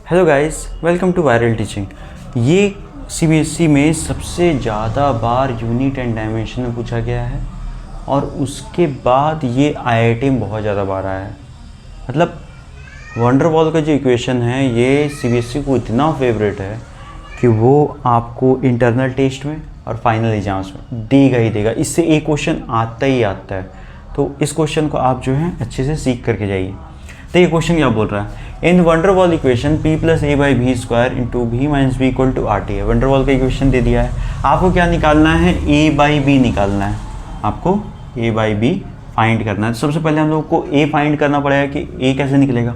Hello guys, welcome to viral teaching. ये CBSE में सबसे ज़्यादा बार यूनिट एंड डायमेंशन में पूछा गया है और उसके बाद ये आईआईटी में बहुत ज़्यादा बार आया है। मतलब वंडरवॉल का जो इक्वेशन है ये सीबीएसई को इतना फेवरेट है कि वो आपको इंटरनल टेस्ट में और फाइनल एग्जाम्स में देगा ही देगा। इससे एक क्वेश्चन आता ही आता है, तो इस क्वेश्चन को आप जो है अच्छे से सीख करके जाइए। तो ये क्वेश्चन क्या बोल रहा है, इन Van der Waals equation p plus a by v square into v minus b equal to R T है। वंडरवॉल का इक्वेशन दे दिया है, आपको क्या निकालना है, a बाई बी निकालना है। आपको a बाई बी फाइंड करना है। तो सबसे पहले हम लोग को a फाइंड करना पड़ेगा कि a कैसे निकलेगा।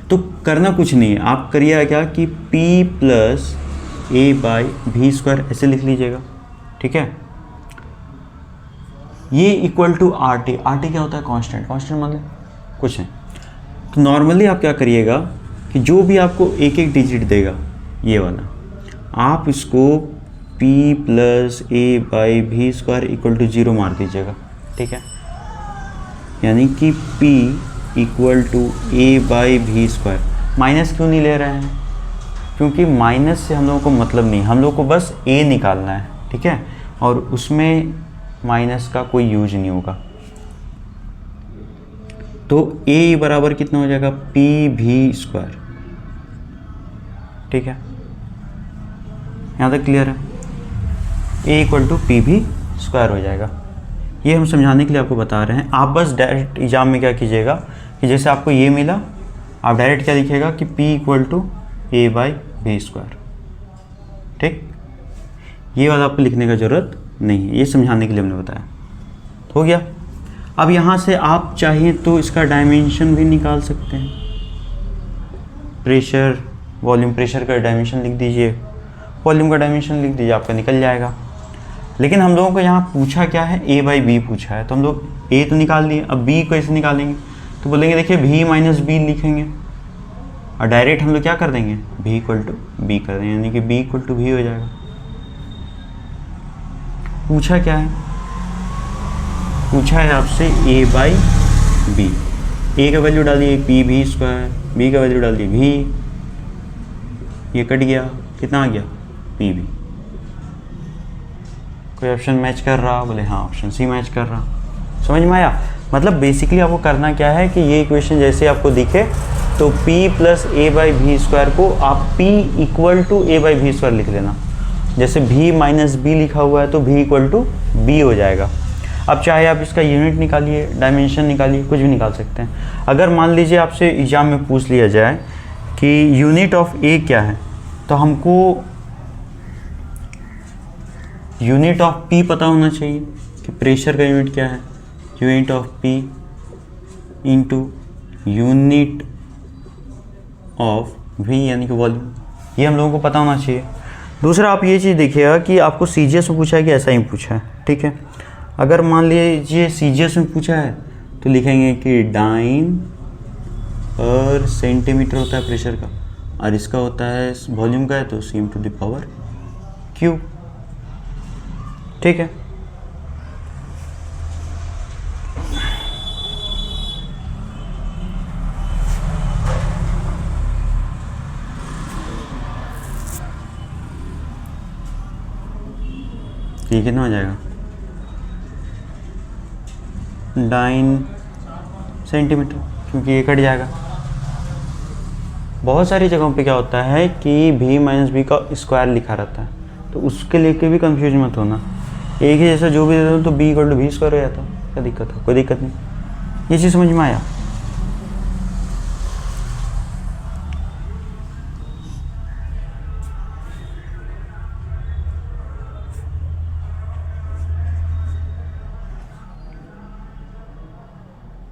तो करना कुछ नहीं है, आप करिएगा क्या कि p plus a by v square ऐसे लिख लीजिएगा, ठीक है। ये इक्वल टू आर टी क्या होता है, कांस्टेंट। कांस्टेंट मतलब कुछ नहीं। तो नॉर्मली आप क्या करिएगा कि जो भी आपको एक एक डिजिट देगा ये वाला, आप इसको p plus a by v square equal to 0 मार दीजिएगा, ठीक है। यानी कि p equal to a by v square. Minus क्यों नहीं ले रहे हैं, क्योंकि माइनस से हम लोगों को मतलब नहीं, हम लोग को बस a निकालना है, ठीक है। और उसमें माइनस का कोई यूज नहीं होगा। तो a बराबर कितना हो जाएगा, पी भी स्क्वायर, ठीक है। यहाँ तक क्लियर है। a इक्वल टू पी भी स्क्वायर हो जाएगा। ये हम समझाने के लिए आपको बता रहे हैं। आप बस डायरेक्ट एग्जाम में क्या कीजिएगा कि जैसे आपको ये मिला, आप डायरेक्ट क्या लिखिएगा कि p equal to a by v square, ठीक। ये वाला आपको लिखने का ज़रूरत नहीं है, ये समझाने के लिए हमने बताया। हो गया। अब यहाँ से आप चाहिए तो इसका डायमेंशन भी निकाल सकते हैं। प्रेशर, वॉल्यूम, प्रेशर का डायमेंशन लिख दीजिए, वॉल्यूम का डायमेंशन लिख दीजिए, आपका निकल जाएगा। लेकिन हम लोगों को यहाँ पूछा क्या है, a बाई बी पूछा है, तो हम लोग a तो निकाल लिए, अब b को कैसे निकालेंगे। तो बोलेंगे देखिए v माइनस बी लिखेंगे और डायरेक्ट हम लोग क्या कर देंगे, v इक्वल टू बी कर देंगे, यानी कि b इक्वल टू v हो जाएगा। पूछा क्या है, पूछा है आपसे a बाई बी। a का वैल्यू डालिए पी भी स्क्वायर, b का वैल्यू डालिए v, ये कट गया, कितना आ गया, पी भी। कोई ऑप्शन मैच कर रहा, बोले हाँ ऑप्शन सी मैच कर रहा। समझ में आया। मतलब बेसिकली आपको करना क्या है कि ये इक्वेशन जैसे आपको दिखे तो p plus a by v square को आप p equal to a by v square लिख लेना। जैसे v माइनस बी लिखा हुआ है तो v इक्वल टू बी हो जाएगा। अब चाहे आप इसका यूनिट निकालिए, डायमेंशन निकालिए, कुछ भी निकाल सकते हैं। अगर मान लीजिए आपसे एग्जाम में पूछ लिया जाए कि यूनिट ऑफ ए क्या है, तो हमको यूनिट ऑफ पी पता होना चाहिए कि प्रेशर का यूनिट क्या है, unit of p into unit of v यानी कि वॉल्यूम, ये हम लोगों को पता होना चाहिए। दूसरा आप ये चीज़ देखिएगा कि आपको सीजीएस में पूछा है कि ऐसा ही पूछा है, ठीक है। अगर मान लीजिए सीजीएस में पूछा है तो लिखेंगे कि डाइन पर सेंटीमीटर होता है प्रेशर का, और इसका होता है वॉल्यूम का है तो सी टू द पावर क्यू, ठीक है। ये कितना हो जाएगा, डाइन सेंटीमीटर, क्योंकि ये कट जाएगा। बहुत सारी जगहों पे क्या होता है कि v माइनस बी का स्क्वायर लिखा रहता है, तो उसके लेके भी कंफ्यूज मत होना। एक ही जैसा जो भी दे दो तो b equal to v square हो जाता है, क्या दिक्कत है, कोई दिक्कत नहीं। ये चीज़ समझ में आया।